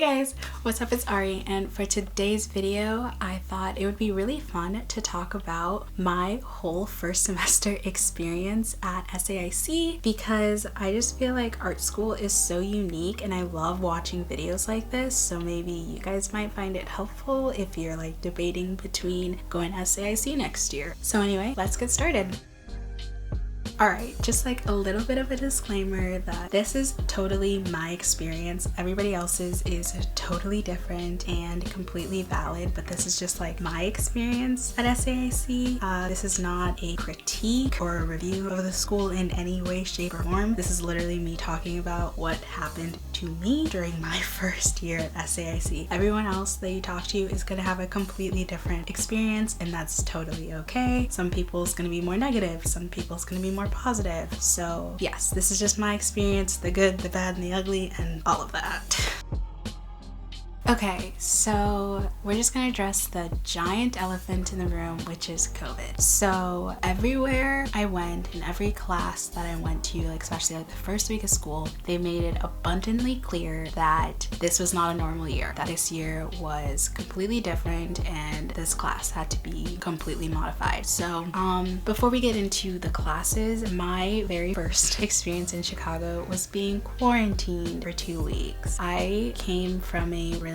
Hey guys, what's up? It's Ari, and for today's video I thought it would be really fun to talk about my whole first semester experience at SAIC because I just feel like art school is so unique and I love watching videos like this, so maybe you guys might find it helpful if you're like debating between going to SAIC next year. So anyway, let's get started. Alright, just like a little bit of a disclaimer that this is totally my experience. Everybody else's is totally different and completely valid, but this is just like my experience at SAIC. This is not a critique or a review of the school in any way, shape, or form. This is literally me talking about what happened to me during my first year at SAIC. Everyone else that you talk to is going to have a completely different experience, and that's totally okay. Some people's going to be more negative, some people's going to be more positive. So yes, this is just my experience, the good, the bad, and the ugly, and all of that. Okay, so we're just gonna address the giant elephant in the room, which is COVID. So everywhere I went, in every class that I went to, like especially like the first week of school, they made it abundantly clear that this was not a normal year, that this year was completely different and this class had to be completely modified. So before we get into the classes, my very first experience in Chicago was being quarantined for 2 weeks. I came from a really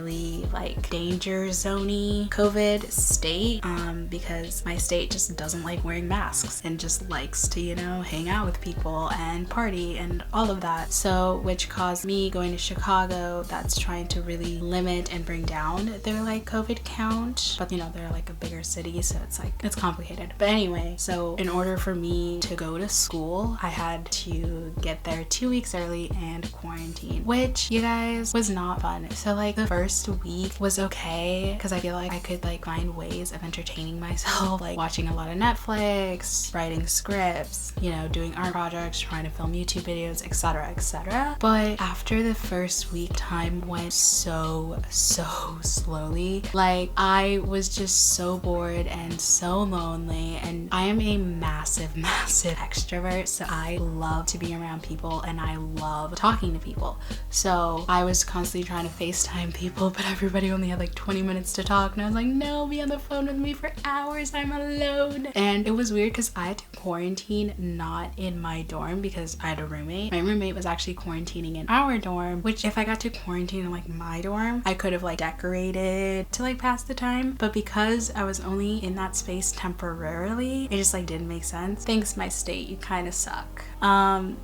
like danger zone-y COVID state because my state just doesn't like wearing masks and just likes to, you know, hang out with people and party and all of that. So which caused me going to Chicago that's trying to really limit and bring down their like COVID count, but you know, they're like a bigger city, so it's like it's complicated. But anyway, so in order for me to go to school, I had to get there 2 weeks early and quarantine, which you guys was not fun. So like the first week was okay because I feel like I could like find ways of entertaining myself, like watching a lot of Netflix, writing scripts, you know, doing art projects, trying to film YouTube videos, etc, etc. But after the first week, time went so slowly. Like I was just so bored and so lonely, and I am a massive extrovert, so I love to be around people and I love talking to people. So I was constantly trying to FaceTime people, but everybody only had like 20 minutes to talk, and I was like, no, be on the phone with me for hours, I'm alone. And it was weird because I had to quarantine not in my dorm because I had a roommate. My roommate was actually quarantining in our dorm, which if I got to quarantine in like my dorm, I could have like decorated to like pass the time, but because I was only in that space temporarily, it just like didn't make sense. Thanks, my state, you kind of suck.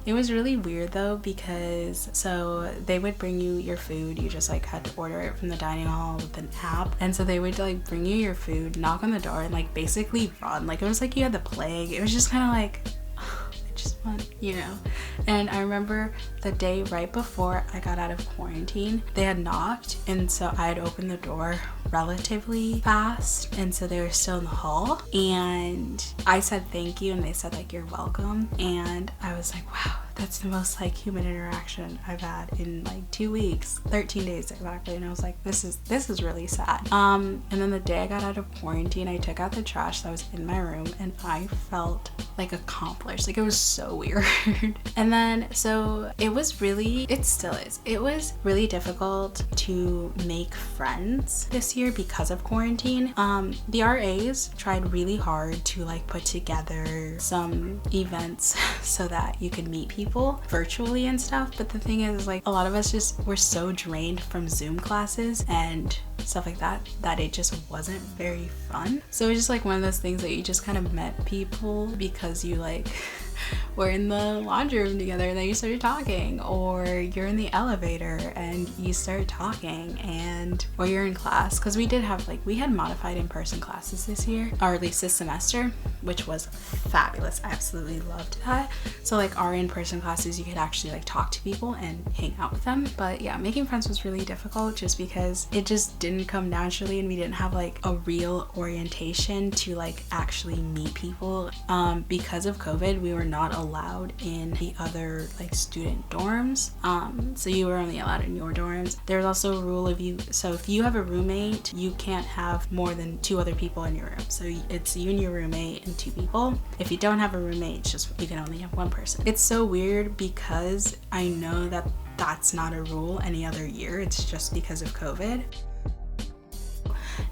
It was really weird though, because so they would bring you your food, you just like had to order it from the dining hall with an app, and so they would like bring you your food, knock on the door, and like basically run. Like it was like you had the plague. It was just kind of like I just want, you know. And I remember the day right before I got out of quarantine, they had knocked, and so I had opened the door relatively fast, and so they were still in the hall, and I said thank you, and they said like you're welcome, and I was like, wow, that's the most like human interaction I've had in like 2 weeks, 13 days exactly. And I was like, this is really sad. And then the day I got out of quarantine, I took out the trash that was in my room, and I felt like accomplished. Like it was so weird. And then so it still is, it was really difficult to make friends this year because of quarantine. The RAs tried really hard to like put together some events so that you could meet people virtually and stuff, but the thing is like a lot of us just were so drained from Zoom classes and stuff like that it just wasn't very fun. So it's just like one of those things that you just kind of met people because you like were in the laundry room together and then you started talking, or you're in the elevator and you start talking, and or you're in class, because we had modified in-person classes this year, or at least this semester, which was fabulous. I absolutely loved that. So like our in-person classes, you could actually like talk to people and hang out with them. But yeah, making friends was really difficult just because it just didn't come naturally, and we didn't have like a real orientation to like actually meet people. Because of COVID, we were were not allowed in the other like student dorms. So you were only allowed in your dorms. There's also a rule of so if you have a roommate, you can't have more than 2 other people in your room. So it's you and your roommate and 2 people. If you don't have a roommate, it's just you can only have 1 person. It's so weird because I know that that's not a rule any other year. It's just because of COVID.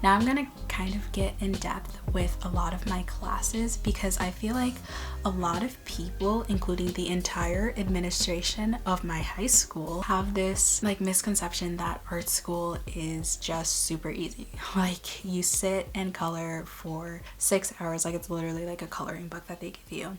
Now I'm gonna kind of get in depth with a lot of my classes because I feel like a lot of people, including the entire administration of my high school, have this like misconception that art school is just super easy. Like you sit and color for 6 hours, like it's literally like a coloring book that they give you.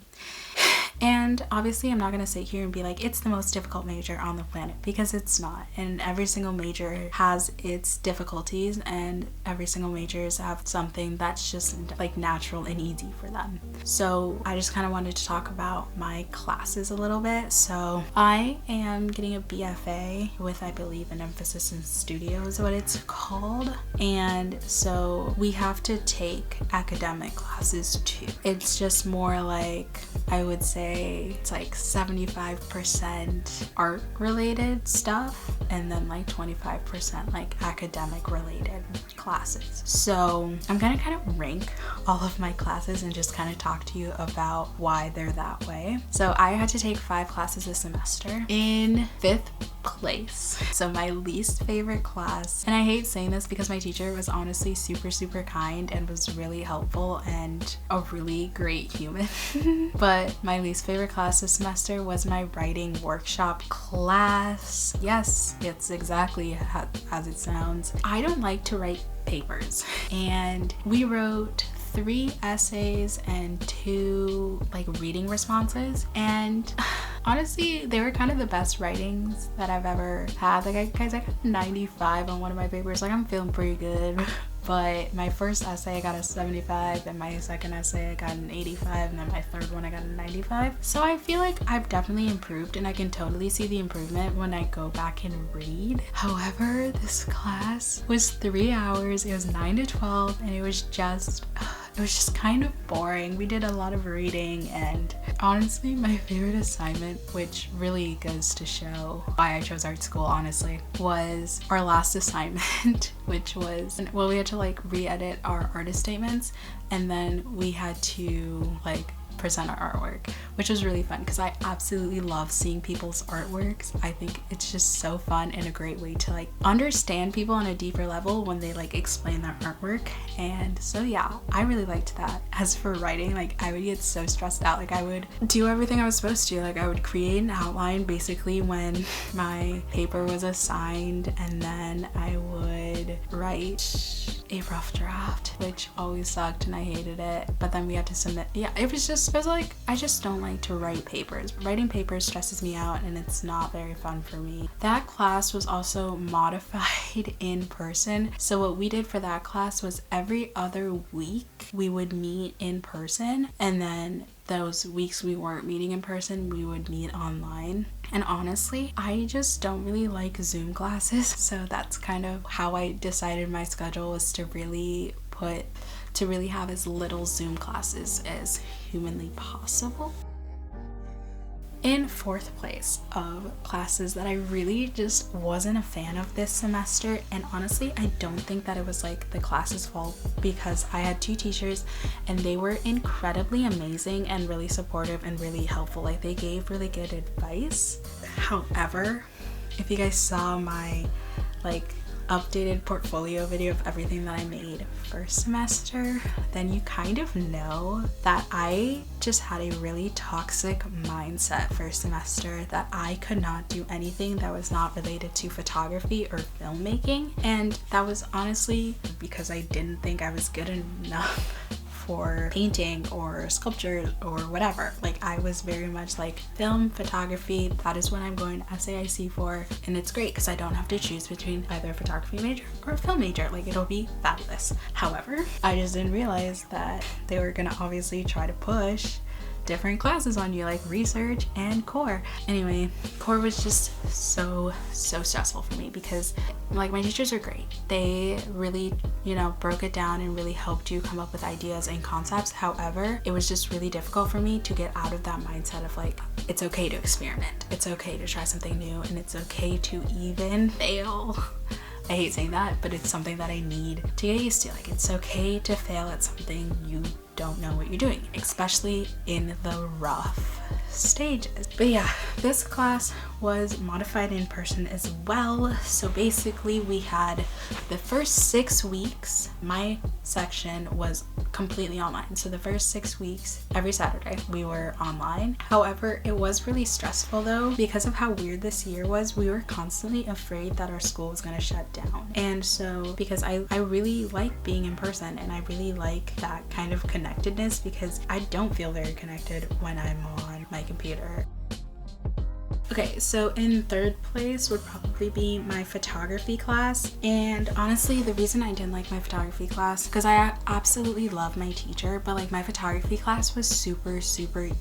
And obviously I'm not going to sit here and be like it's the most difficult major on the planet, because it's not. And every single major has its difficulties, and every single majors have something that's just like natural and easy for them. So I just kind of wanted to talk about my classes a little bit. So I am getting a BFA with, I believe, an emphasis in studio is what it's called. And so we have to take academic classes too. It's just more like, I would say it's like 75% art related stuff and then like 25% like academic related classes. So I'm gonna kind of rank all of my classes and just kind of talk to you about why they're that way. So I had to take 5 classes this semester. In 5th place, so my least favorite class, and I hate saying this because my teacher was honestly super kind and was really helpful and a really great human, but my least favorite class this semester was my writing workshop class. Yes, it's exactly as it sounds. I don't like to write papers, and we wrote 3 essays and 2 like reading responses, and honestly they were kind of the best writings that I've ever had. Like I got 95 on one of my papers. Like I'm feeling pretty good. But my first essay I got a 75, and my second essay I got an 85, and then my third one I got a 95. So I feel like I've definitely improved, and I can totally see the improvement when I go back and read. However, this class was 3 hours. It was 9 to 12, and it was just kind of boring. We did a lot of reading, and honestly my favorite assignment, which really goes to show why I chose art school honestly, was our last assignment, which was, well, we had to like re-edit our artist statements, and then we had to like present our artwork, which was really fun because I absolutely love seeing people's artworks. I think it's just so fun and a great way to like understand people on a deeper level when they like explain their artwork. And so yeah, I really liked that. As for writing, like I would get so stressed out. Like I would do everything I was supposed to. Like I would create an outline basically when my paper was assigned, and then I would write a rough draft, which always sucked and I hated it. But then we had to submit. Yeah, it was like, I just don't like to write papers. Writing papers stresses me out, and it's not very fun for me. That class was also modified in person. So what we did for that class was every other week we would meet in person, and then those weeks we weren't meeting in person, we would meet online. And honestly, I just don't really like Zoom classes. So that's kind of how I decided my schedule was to really have as little Zoom classes as humanly possible. In 4th place of classes that I really just wasn't a fan of this semester, and honestly I don't think that it was like the class's fault, because I had 2 teachers and they were incredibly amazing and really supportive and really helpful. Like they gave really good advice. However, if you guys saw my like updated portfolio video of everything that I made first semester, then you kind of know that I just had a really toxic mindset first semester, that I could not do anything that was not related to photography or filmmaking. And that was honestly because I didn't think I was good enough for painting or sculpture or whatever. Like I was very much like film, photography, that is what I'm going to SAIC for, and it's great because I don't have to choose between either a photography major or a film major. Like it'll be fabulous. However, I just didn't realize that they were gonna obviously try to push different classes on you, like research and core. Anyway, core was just so stressful for me because like my teachers are great. They really, you know, broke it down and really helped you come up with ideas and concepts. However, it was just really difficult for me to get out of that mindset of like, it's okay to experiment. It's okay to try something new, and it's okay to even fail. I hate saying that, but it's something that I need to get used to. Like, it's okay to fail at something you don't know what you're doing, especially in the rough stages. But yeah, this class was modified in person as well. So basically we had the first 6 weeks, my section was completely online. So the first 6 weeks, every Saturday we were online. However, it was really stressful though, because of how weird this year was. We were constantly afraid that our school was going to shut down. And so because I really like being in person, and I really like that kind of connectedness, because I don't feel very connected when I'm on my computer. Okay, so in third place would probably be my photography class. And honestly, the reason I didn't like my photography class, because I absolutely love my teacher, but like my photography class was super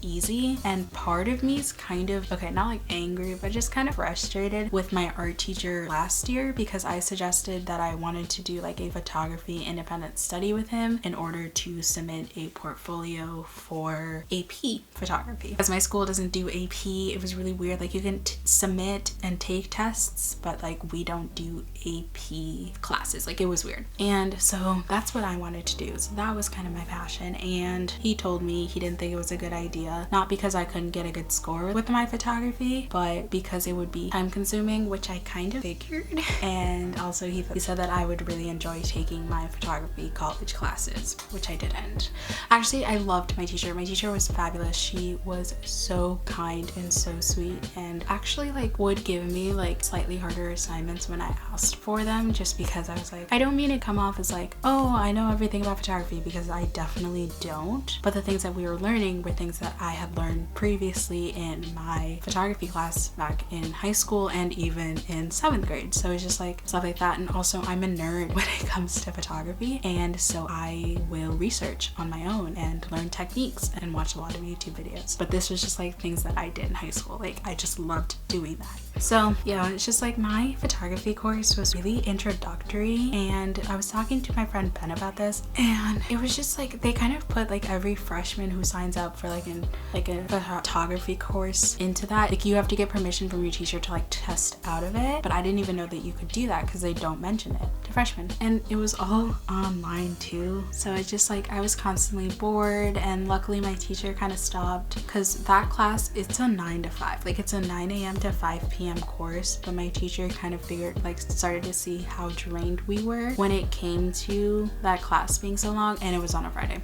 easy. And part of me is kind of, okay, not like angry, but just kind of frustrated with my art teacher last year, because I suggested that I wanted to do like a photography independent study with him in order to submit a portfolio for AP photography. As my school doesn't do AP, it was really weird. Like, you can submit and take tests, but like we don't do AP classes. Like, it was weird. And so that's what I wanted to do. So that was kind of my passion. And he told me he didn't think it was a good idea, not because I couldn't get a good score with my photography, but because it would be time consuming, which I kind of figured. And also he said that I would really enjoy taking my photography college classes, which I didn't. Actually, I loved my teacher. My teacher was fabulous. She was so kind and so sweet, and actually like would give me like slightly harder assignments when I asked for them, just because I was like, I don't mean to come off as like, oh, I know everything about photography, because I definitely don't, but the things that we were learning were things that I had learned previously in my photography class back in high school and even in 7th grade. So it's just like stuff like that. And also I'm a nerd when it comes to photography, and so I will research on my own and learn techniques and watch a lot of YouTube videos. But this was just like things that I did in high school. Like, I just loved doing that. So yeah, it's just like my photography course was really introductory, and I was talking to my friend Ben about this, and it was just like they kind of put like every freshman who signs up for like a photography course into that. Like, you have to get permission from your teacher to like test out of it, but I didn't even know that you could do that because they don't mention it to freshmen. And it was all online too, so it's just like I was constantly bored, and luckily my teacher kind of stopped, because that class, it's a 9 to 5, like it's a 9 a.m. to 5 p.m. course, but my teacher kind of figured, like, started to see how drained we were when it came to that class being so long, and it was on a Friday.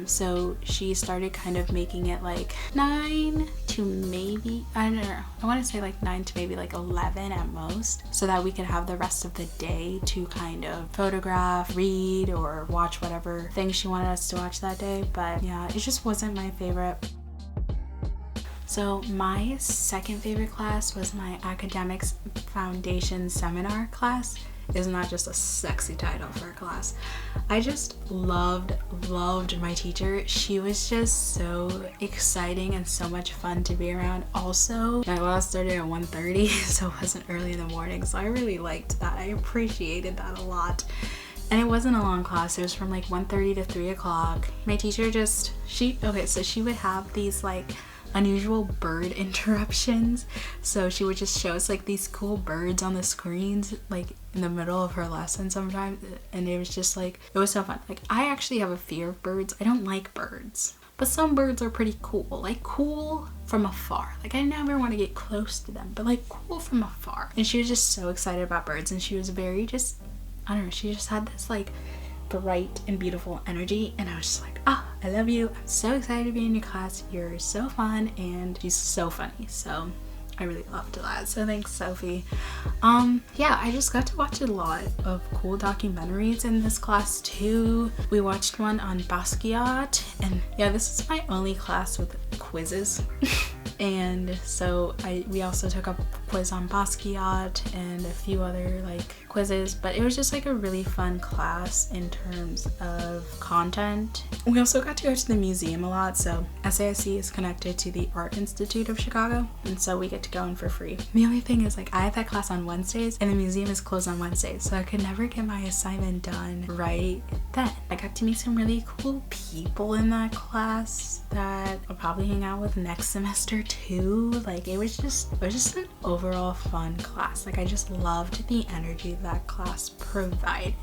So she started kind of making it like 9 to maybe, I don't know, I want to say like 9 to maybe like 11 at most, so that we could have the rest of the day to kind of photograph, read, or watch whatever thing she wanted us to watch that day. But yeah, it just wasn't my favorite. So my second favorite class was my academics foundation seminar class. Isn't that just a sexy title for a class? I just loved my teacher. She was just so exciting and so much fun to be around. Also, my class started at 1:30, so it wasn't early in the morning, so I really liked that. I appreciated that a lot. And it wasn't a long class. It was from like 1:30 to 3 o'clock. My teacher just, she would have these like unusual bird interruptions. So she would just show us like these cool birds on the screens like in the middle of her lesson sometimes, and it was just like, it was so fun. Like, I actually have a fear of birds. I don't like birds, but some birds are pretty cool, like cool from afar. Like, I never want to get close to them, but like cool from afar. And she was just so excited about birds, and she was very just, I don't know, she just had this like bright and beautiful energy, and I was just like, I love you. I'm so excited to be in your class. You're so fun, and she's so funny. So I really loved that. So thanks, Sophie. Yeah, I just got to watch a lot of cool documentaries in this class too. We watched one on Basquiat, and yeah, this is my only class with quizzes. And so we also took a quiz on Basquiat and a few other like quizzes, but it was just like a really fun class in terms of content. We also got to go to the museum a lot, so SAIC is connected to the Art Institute of Chicago, and so we get to go in for free. The only thing is, like, I had that class on Wednesdays and the museum is closed on Wednesdays, so I could never get my assignment done right then. I got to meet some really cool people in that class that I'll probably hang out with next semester too. Like, it was just an overall fun class. Like, I just loved the energy that class provided.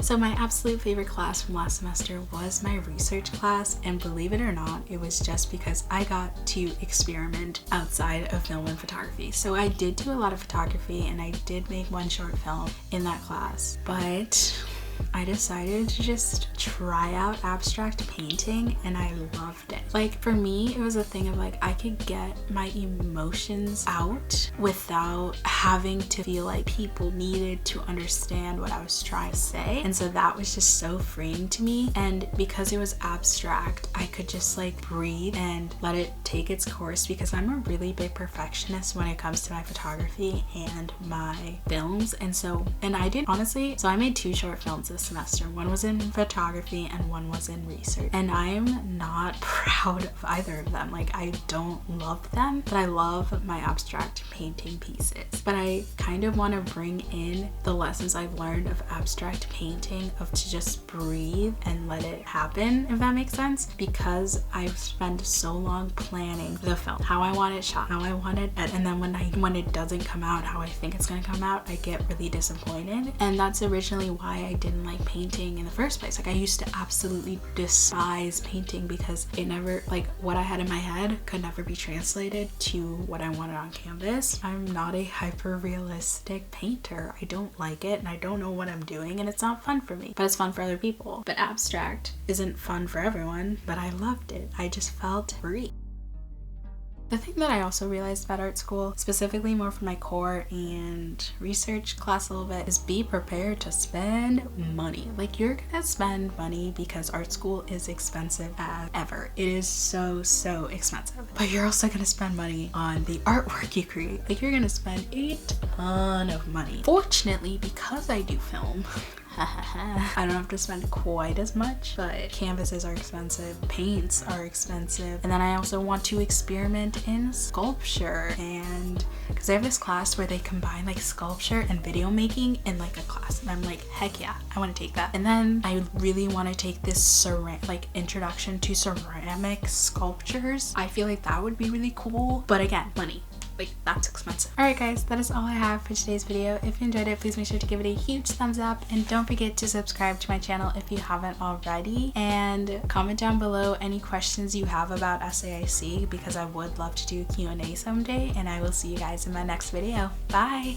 So my absolute favorite class from last semester was my research class, and believe it or not, it was just because I got to experiment outside of film and photography. So I did do a lot of photography and I did make one short film in that class, but I decided to just try out abstract painting and I loved it. Like, for me, it was a thing of like, I could get my emotions out without having to feel like people needed to understand what I was trying to say. And so that was just so freeing to me. And because it was abstract, I could just like breathe and let it take its course, because I'm a really big perfectionist when it comes to my photography and my films. And I did, honestly, so I made 2 short films this semester. One was in photography and one was in research, and I'm not proud of either of them. Like, I don't love them, but I love my abstract painting pieces. But I kind of want to bring in the lessons I've learned of abstract painting, of to just breathe and let it happen, if that makes sense, because I've spent so long planning the film, how I want it shot, how I want it, and then when it doesn't come out how I think it's gonna come out, I get really disappointed. And that's originally why I didn't like painting in the first place. Like, I used to absolutely despise painting because it never, like, what I had in my head could never be translated to what I wanted on canvas. I'm not a hyper realistic painter. I don't like it and I don't know what I'm doing, and it's not fun for me, but it's fun for other people. But abstract isn't fun for everyone, but I loved it. I just felt free. The thing that I also realized about art school, specifically more from my core and research class a little bit, is be prepared to spend money. Like, you're gonna spend money because art school is expensive as ever. It is so expensive. But you're also gonna spend money on the artwork you create. Like, you're gonna spend a ton of money. Fortunately, because I do film, I don't have to spend quite as much, but canvases are expensive, paints are expensive, and then I also want to experiment in sculpture, and because I have this class where they combine like sculpture and video making in like a class, and I'm like, heck yeah, I want to take that. And then I really want to take this like introduction to ceramic sculptures. I feel like that would be really cool, but again, money. Like, that's expensive. Alright guys, that is all I have for today's video. If you enjoyed it, please make sure to give it a huge thumbs up, and don't forget to subscribe to my channel if you haven't already, and comment down below any questions you have about SAIC, because I would love to do Q&A someday, and I will see you guys in my next video. Bye!